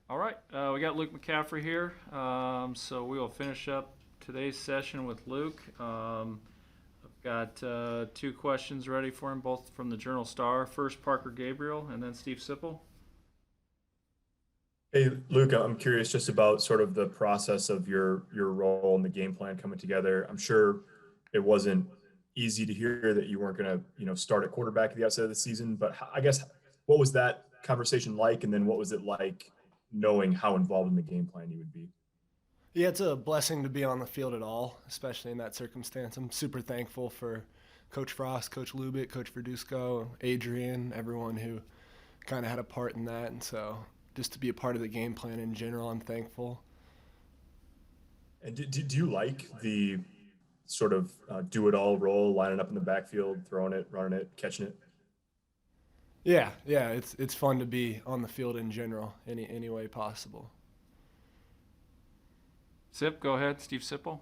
All right, we got Luke McCaffrey here, so we will finish up today's session with Luke. I've got two questions ready for him, both from the Journal Star. First, Parker Gabriel, and then Steve Sipple. Hey, Luca, I'm curious just about sort of the process of your role and the game plan coming together. I'm sure it wasn't easy to hear that you weren't going to, start at quarterback at the outset of the season, but I guess what was that conversation like, and then what was it like knowing how involved in the game plan you would be? Yeah, it's a blessing to be on the field at all, especially in that circumstance. I'm super thankful for Coach Frost, Coach Lubick, Coach Verduzco, Adrian, everyone who kind of had a part in that. And so just to be a part of the game plan in general, I'm thankful. And do you like the sort of do it all role, lining up in the backfield, throwing it, running it, catching it? Yeah, it's fun to be on the field in general, any way possible. Sip, go ahead. Steve Sipple.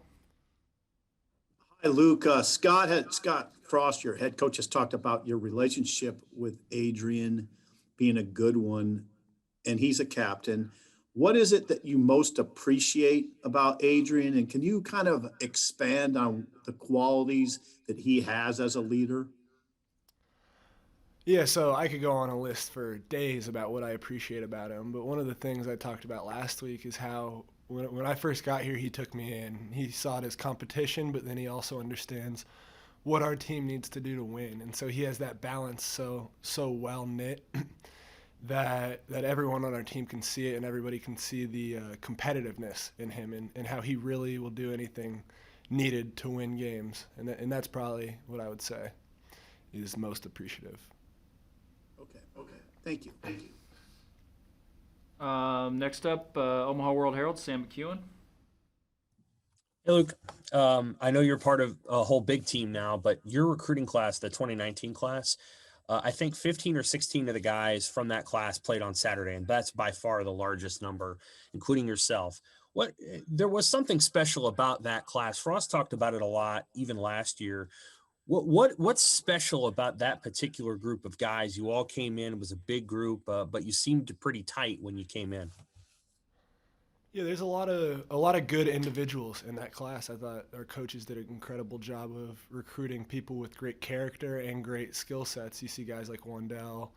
Hi, Luke. Scott Frost, your head coach, has talked about your relationship with Adrian being a good one, and he's a captain. What is it that you most appreciate about Adrian, and can you kind of expand on the qualities that he has as a leader? Yeah, so I could go on a list for days about what I appreciate about him, but one of the things I talked about last week is how when I first got here, he took me in. He saw it as competition, but then he also understands what our team needs to do to win, and so he has that balance so well knit that everyone on our team can see it, and everybody can see the competitiveness in him, and how he really will do anything needed to win games, and that's probably what I would say is most appreciative. Okay. Thank you. Next up, Omaha World Herald, Sam McEwen. Hey, Luke. I know you're part of a whole big team now, but your recruiting class, the 2019 class, I think 15 or 16 of the guys from that class played on Saturday, and that's by far the largest number, including yourself. There was something special about that class. Frost talked about it a lot, even last year. What's special about that particular group of guys? You all came in; it was a big group, but you seemed pretty tight when you came in. Yeah, there's a lot of good individuals in that class. I thought our coaches did an incredible job of recruiting people with great character and great skill sets. You see guys like Wandell,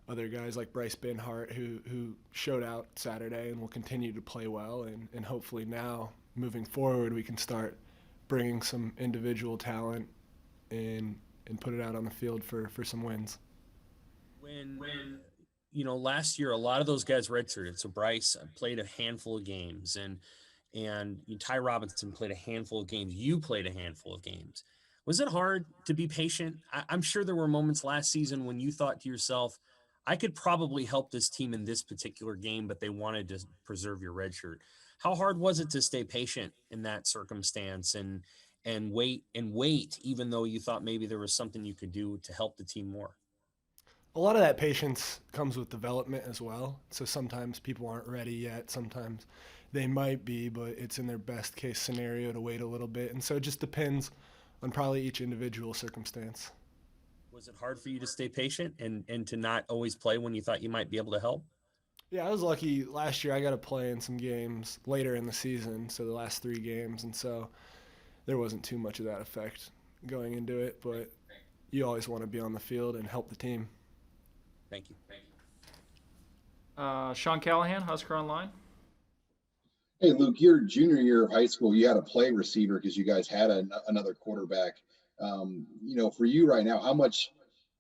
other guys like Bryce Benhart who showed out Saturday and will continue to play well, and hopefully now moving forward we can start bringing some individual talent and put it out on the field for some wins. When last year a lot of those guys redshirted. So Bryce played a handful of games, and Ty Robinson played a handful of games. You played a handful of games. Was it hard to be patient? I'm sure there were moments last season when you thought to yourself, I could probably help this team in this particular game, but they wanted to preserve your red shirt. How hard was it to stay patient in that circumstance and wait, even though you thought maybe there was something you could do to help the team more? A lot of that patience comes with development as well. So sometimes people aren't ready yet. Sometimes they might be, but it's in their best case scenario to wait a little bit. And so it just depends on probably each individual circumstance. Was it hard for you to stay patient and to not always play when you thought you might be able to help? Yeah, I was lucky last year. I got to play in some games later in the season, so the last 3 games. And so there wasn't too much of that effect going into it. But you always want to be on the field and help the team. Thank you. Sean Callahan, Husker Online. Hey, Luke, your junior year of high school, you had to play receiver because you guys had another quarterback. For you right now, how much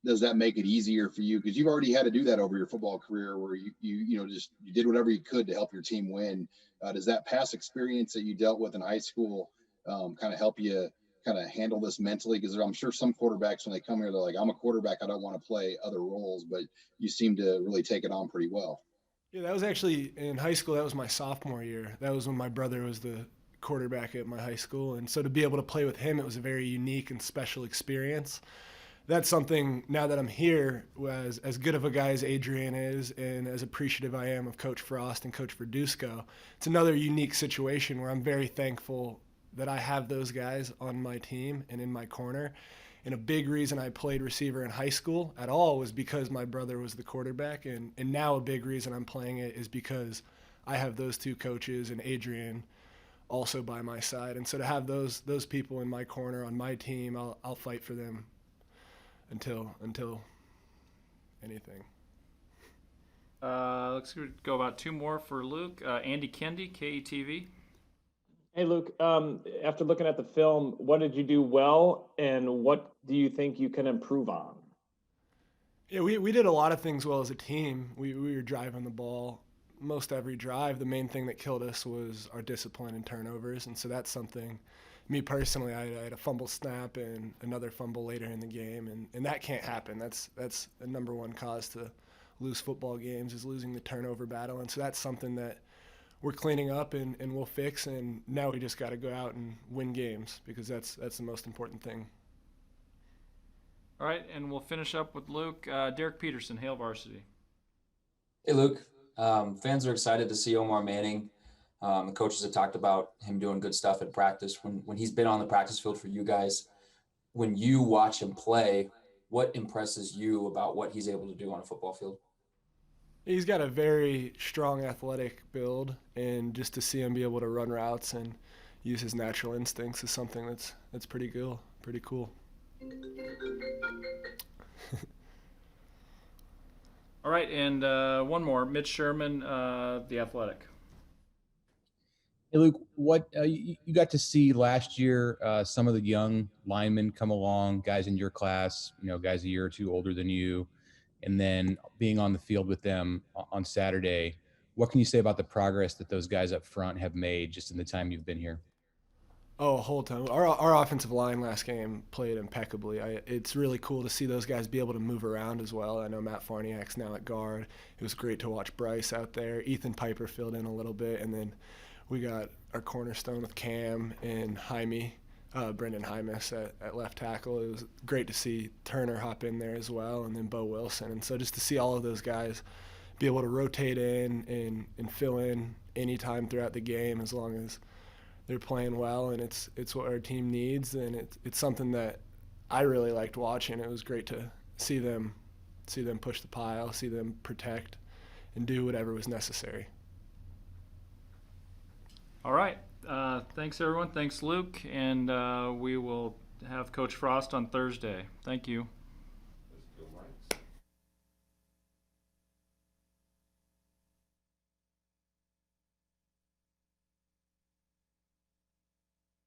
does that make it easier for you? Because you've already had to do that over your football career, where just you did whatever you could to help your team win. Does that past experience that you dealt with in high school kind of help you kind of handle this mentally? Because I'm sure some quarterbacks when they come here, they're like, "I'm a quarterback, I don't want to play other roles," but you seem to really take it on pretty well. Yeah, that was actually in high school. That was my sophomore year. That was when my brother was the quarterback at my high school. And so to be able to play with him, it was a very unique and special experience. That's something now that I'm here, as good of a guy as Adrian is, and as appreciative I am of Coach Frost and Coach Verduzco, it's another unique situation where I'm very thankful that I have those guys on my team and in my corner. And a big reason I played receiver in high school at all was because my brother was the quarterback. And now a big reason I'm playing it is because I have those two coaches and Adrian also by my side. And so to have those people in my corner on my team, I'll fight for them until anything. Let's go about two more for Luke. Andy Kendi, KETV. Hey, Luke, after looking at the film, what did you do well and what do you think you can improve on? Yeah, we did a lot of things well as a team. We were driving the ball most every drive. The main thing that killed us was our discipline and turnovers. And so that's something, me personally, I had a fumble snap and another fumble later in the game. And that can't happen. That's the number one cause to lose football games, is losing the turnover battle. And so that's something that we're cleaning up and we'll fix. And now we just got to go out and win games, because that's the most important thing. All right, and we'll finish up with Luke. Derek Peterson, Hail Varsity. Hey, Luke. Fans are excited to see Omar Manning. The coaches have talked about him doing good stuff at practice. When he's been on the practice field for you guys, when you watch him play, what impresses you about what he's able to do on a football field? He's got a very strong athletic build, and just to see him be able to run routes and use his natural instincts is something that's pretty cool. Pretty cool. All right, and one more. Mitch Sherman, The Athletic. Hey, Luke, what you got to see last year, some of the young linemen come along, guys in your class, guys a year or two older than you, and then being on the field with them on Saturday. What can you say about the progress that those guys up front have made just in the time you've been here? Oh, a whole ton. Our offensive line last game played impeccably. It's really cool to see those guys be able to move around as well. I know Matt Farniak's now at guard. It was great to watch Bryce out there. Ethan Piper filled in a little bit, and then we got our cornerstone with Cam and Jaime, Brendan Hymas at left tackle. It was great to see Turner hop in there as well, and then Bo Wilson. And so just to see all of those guys be able to rotate in and fill in anytime throughout the game, as long as they're playing well and it's what our team needs, and it's something that I really liked watching. It was great to see them push the pile, see them protect, and do whatever was necessary. All right. Thanks, everyone. Thanks, Luke. And we will have Coach Frost on Thursday. Thank you.